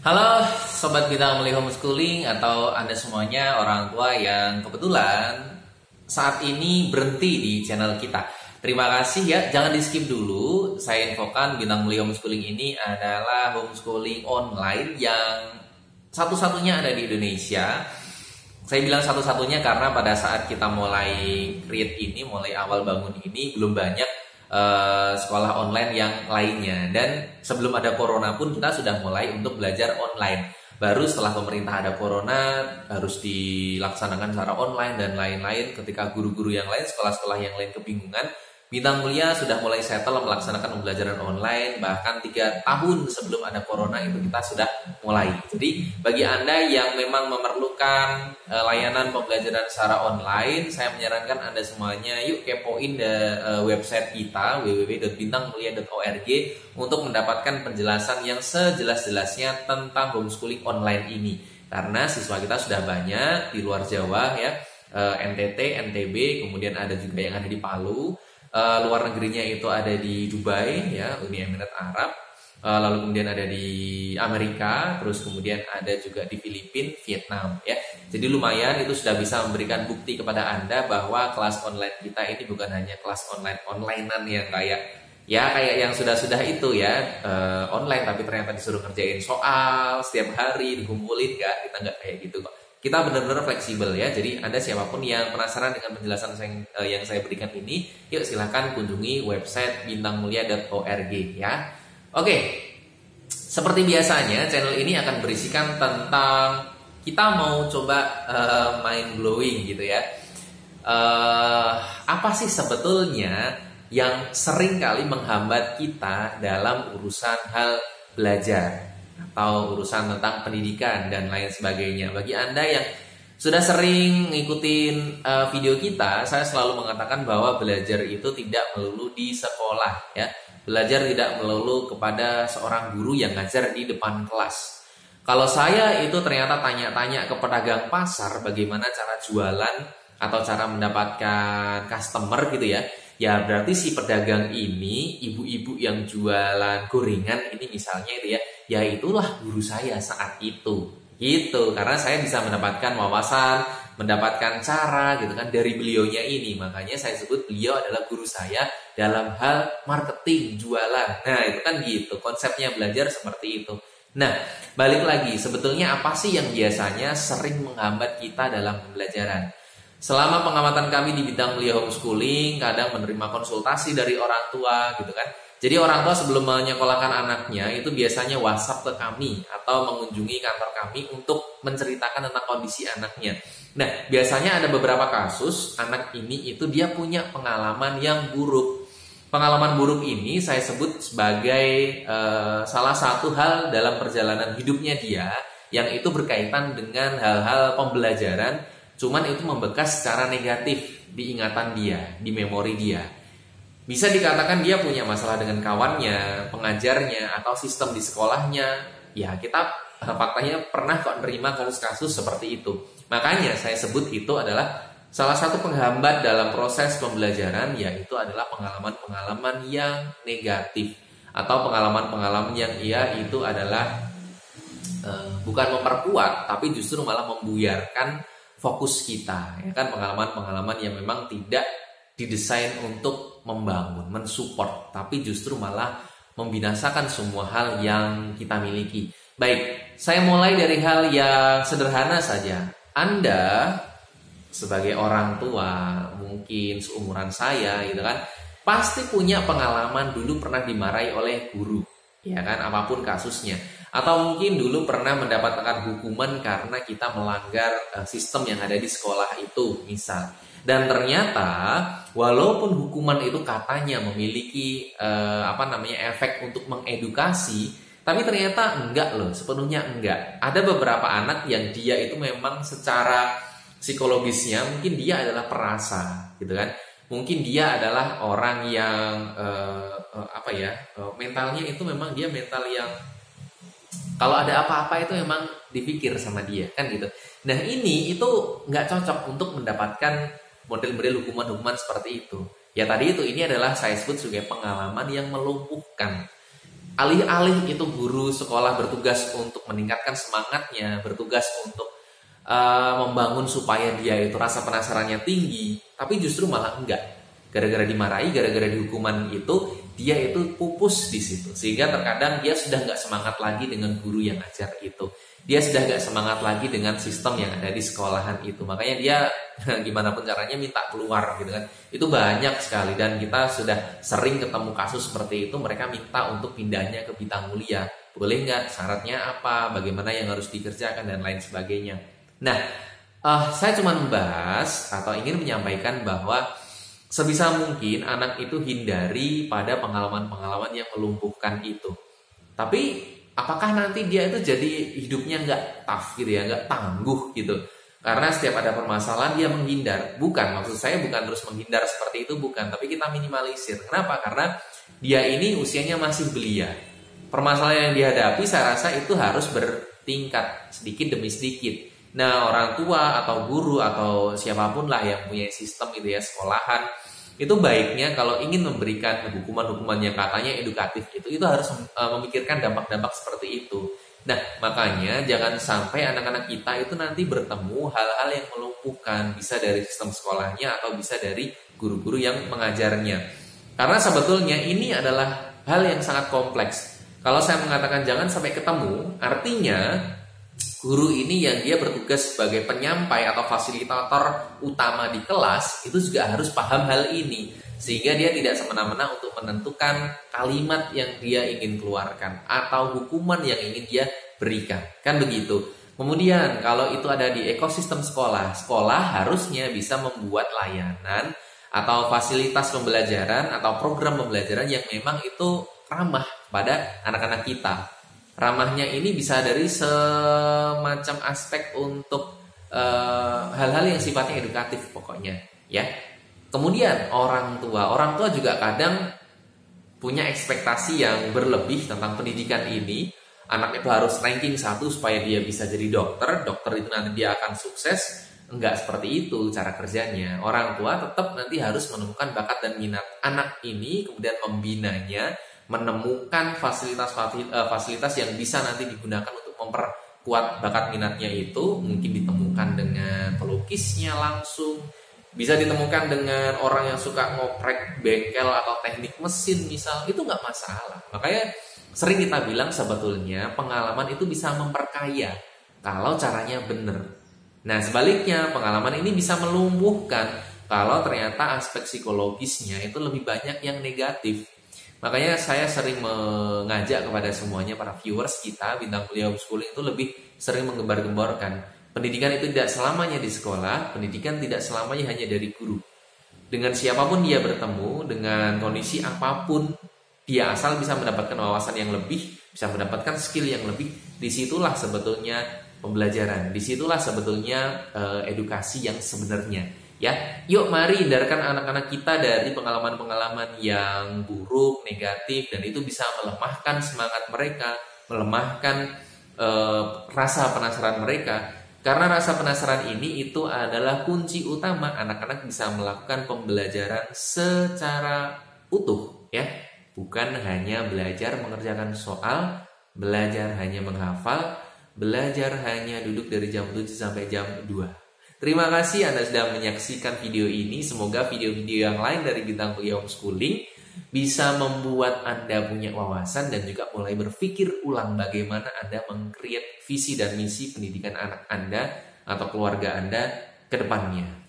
Halo Sobat Bintang Meli Homeschooling atau Anda semuanya orang tua yang kebetulan saat ini berhenti di channel kita. Terima kasih ya, jangan di skip dulu. Saya infokan Bintang Meli Homeschooling ini adalah homeschooling online yang satu-satunya ada di Indonesia. Saya bilang satu-satunya karena pada saat kita mulai create ini, mulai awal bangun ini belum banyak sekolah online yang lainnya. Dan sebelum ada corona pun kita sudah mulai untuk belajar online. Baru setelah pemerintah ada corona harus dilaksanakan secara online dan lain-lain. Ketika guru-guru yang lain, sekolah-sekolah yang lain kebingungan, Bintang Mulia sudah mulai settle melaksanakan pembelajaran online. Bahkan 3 tahun sebelum ada corona itu kita sudah mulai. Jadi bagi Anda yang memang memerlukan layanan pembelajaran secara online, saya menyarankan Anda semuanya yuk kepoin website kita www.bintangmulia.org untuk mendapatkan penjelasan yang sejelas-jelasnya tentang homeschooling online ini. Karena siswa kita sudah banyak di luar Jawa ya, NTT, NTB, kemudian ada juga yang ada di Palu. Luar negerinya itu ada di Dubai ya, Uni Emirat Arab, lalu kemudian ada di Amerika, terus kemudian ada juga di Filipina, Vietnam ya. Jadi lumayan itu sudah bisa memberikan bukti kepada Anda bahwa kelas online kita ini bukan hanya kelas onlinean yang kayak yang sudah-sudah itu ya, online tapi ternyata disuruh ngerjain soal setiap hari dikumpulin, kita nggak kayak gitu kok. Kita benar-benar fleksibel ya. Jadi Anda siapapun yang penasaran dengan penjelasan yang saya berikan ini, yuk silahkan kunjungi website bintangmulia.org ya. Oke, seperti biasanya channel ini akan berisikan tentang kita mau coba mind blowing gitu ya. Apa sih sebetulnya yang sering kali menghambat kita dalam urusan hal belajar atau urusan tentang pendidikan dan lain sebagainya. Bagi Anda yang sudah sering ngikutin video kita, saya selalu mengatakan bahwa belajar itu tidak melulu di sekolah ya. Belajar tidak melulu kepada seorang guru yang ngajar di depan kelas. Kalau saya itu ternyata tanya-tanya ke pedagang pasar bagaimana cara jualan atau cara mendapatkan customer gitu ya. Ya berarti si pedagang ini, ibu-ibu yang jualan gorengan ini misalnya itu ya itulah guru saya saat itu gitu. Karena saya bisa mendapatkan wawasan, mendapatkan cara gitu kan dari beliaunya ini. Makanya saya sebut beliau adalah guru saya dalam hal marketing, jualan. Nah itu kan gitu, konsepnya belajar seperti itu. Nah balik lagi, sebetulnya apa sih yang biasanya sering menghambat kita dalam pembelajaran? Selama pengamatan kami di Bintang Mulia Homeschooling, kadang menerima konsultasi dari orang tua gitu kan. Jadi orang tua sebelum menyekolahkan anaknya itu biasanya WhatsApp ke kami atau mengunjungi kantor kami untuk menceritakan tentang kondisi anaknya. Nah, biasanya ada beberapa kasus anak ini itu dia punya pengalaman yang buruk. Pengalaman buruk ini saya sebut sebagai salah satu hal dalam perjalanan hidupnya dia yang itu berkaitan dengan hal-hal pembelajaran. Cuman itu membekas secara negatif di ingatan dia, di memori dia. Bisa dikatakan dia punya masalah dengan kawannya, pengajarnya, atau sistem di sekolahnya. Ya kita faktanya pernah kok nerima kasus-kasus seperti itu. Makanya saya sebut itu adalah salah satu penghambat dalam proses pembelajaran, yaitu adalah pengalaman-pengalaman yang negatif. Atau pengalaman-pengalaman yang itu adalah bukan memperkuat, tapi justru malah membuyarkan fokus kita, ya kan, pengalaman-pengalaman yang memang tidak didesain untuk membangun, mensupport, tapi justru malah membinasakan semua hal yang kita miliki. Baik, saya mulai dari hal yang sederhana saja. Anda sebagai orang tua, mungkin seumuran saya gitu kan, pasti punya pengalaman dulu pernah dimarahi oleh guru, ya kan, apapun kasusnya. Atau mungkin dulu pernah mendapatkan hukuman karena kita melanggar sistem yang ada di sekolah itu misal. Dan ternyata walaupun hukuman itu katanya memiliki efek untuk mengedukasi, tapi ternyata enggak loh, sepenuhnya enggak. Ada beberapa anak yang dia itu memang secara psikologisnya mungkin dia adalah perasa gitu kan. Mungkin dia adalah orang yang mentalnya itu memang dia mental yang kalau ada apa-apa itu memang dipikir sama dia kan gitu. Nah ini itu nggak cocok untuk mendapatkan model-model hukuman-hukuman seperti itu. Ya tadi itu ini adalah saya sebut sebagai pengalaman yang melumpuhkan. alih-alih itu guru sekolah bertugas untuk meningkatkan semangatnya, bertugas untuk membangun supaya dia itu rasa penasarannya tinggi, tapi justru malah enggak. Gara-gara dimarahi, gara-gara dihukuman itu, dia itu pupus di situ. Sehingga terkadang dia sudah nggak semangat lagi dengan guru yang ajar itu. Dia sudah nggak semangat lagi dengan sistem yang ada di sekolahan itu. Makanya dia gimana pun caranya minta keluar gitu kan. Itu banyak sekali dan kita sudah sering ketemu kasus seperti itu. Mereka minta untuk pindahnya ke bintang mulia. Boleh nggak? Syaratnya apa? Bagaimana yang harus dikerjakan dan lain sebagainya. Nah, saya cuma membahas atau ingin menyampaikan bahwa sebisa mungkin anak itu hindari pada pengalaman-pengalaman yang melumpuhkan itu. Tapi apakah nanti dia itu jadi hidupnya nggak tough gitu ya, nggak tangguh gitu? Karena setiap ada permasalahan dia menghindar. Bukan, maksud saya bukan terus menghindar seperti itu, bukan. Tapi kita minimalisir. Kenapa? Karena dia ini usianya masih belia. Permasalahan yang dihadapi saya rasa itu harus bertingkat sedikit demi sedikit. Nah, orang tua atau guru atau siapapun lah yang punya sistem gitu ya, sekolahan, itu baiknya kalau ingin memberikan hukuman-hukuman yang katanya edukatif itu harus memikirkan dampak-dampak seperti itu. Nah, makanya jangan sampai anak-anak kita itu nanti bertemu hal-hal yang melumpuhkan, bisa dari sistem sekolahnya atau bisa dari guru-guru yang mengajarnya. Karena sebetulnya ini adalah hal yang sangat kompleks. Kalau saya mengatakan jangan sampai ketemu, artinya guru ini yang dia bertugas sebagai penyampai atau fasilitator utama di kelas itu juga harus paham hal ini sehingga dia tidak semena-mena untuk menentukan kalimat yang dia ingin keluarkan atau hukuman yang ingin dia berikan, kan begitu. Kemudian kalau itu ada di ekosistem sekolah harusnya bisa membuat layanan atau fasilitas pembelajaran atau program pembelajaran yang memang itu ramah pada anak-anak kita. Ramahnya ini bisa dari semacam aspek untuk hal-hal yang sifatnya edukatif pokoknya ya. Kemudian orang tua juga kadang punya ekspektasi yang berlebih tentang pendidikan ini. Anak itu harus ranking 1 supaya dia bisa jadi dokter itu nanti dia akan sukses. Enggak seperti itu cara kerjanya. Orang tua tetap nanti harus menemukan bakat dan minat anak ini, kemudian membinanya, menemukan fasilitas yang bisa nanti digunakan untuk memperkuat bakat minatnya itu. Mungkin ditemukan dengan pelukisnya langsung, bisa ditemukan dengan orang yang suka ngoprek bengkel atau teknik mesin misal, itu nggak masalah. Makanya sering kita bilang sebetulnya pengalaman itu bisa memperkaya kalau caranya benar. Nah sebaliknya pengalaman ini bisa melumpuhkan kalau ternyata aspek psikologisnya itu lebih banyak yang negatif. Makanya saya sering mengajak kepada semuanya para viewers kita Bintang Mulia Homeschooling itu lebih sering menggembar-gemborkan pendidikan itu tidak selamanya di sekolah, pendidikan tidak selamanya hanya dari guru. Dengan siapapun dia bertemu, dengan kondisi apapun, dia asal bisa mendapatkan wawasan yang lebih, bisa mendapatkan skill yang lebih, disitulah sebetulnya pembelajaran, disitulah sebetulnya edukasi yang sebenarnya. Ya, yuk mari hindarkan anak-anak kita dari pengalaman-pengalaman yang buruk, negatif, dan itu bisa melemahkan semangat mereka, melemahkan rasa penasaran mereka. Karena rasa penasaran ini itu adalah kunci utama anak-anak bisa melakukan pembelajaran secara utuh, ya. Bukan hanya belajar mengerjakan soal, belajar hanya menghafal, belajar hanya duduk dari jam 7 sampai jam 2. Terima kasih Anda sudah menyaksikan video ini. Semoga video-video yang lain dari Bintang Mulia Homeschooling bisa membuat Anda punya wawasan dan juga mulai berpikir ulang bagaimana Anda meng-create visi dan misi pendidikan anak Anda atau keluarga Anda ke depannya.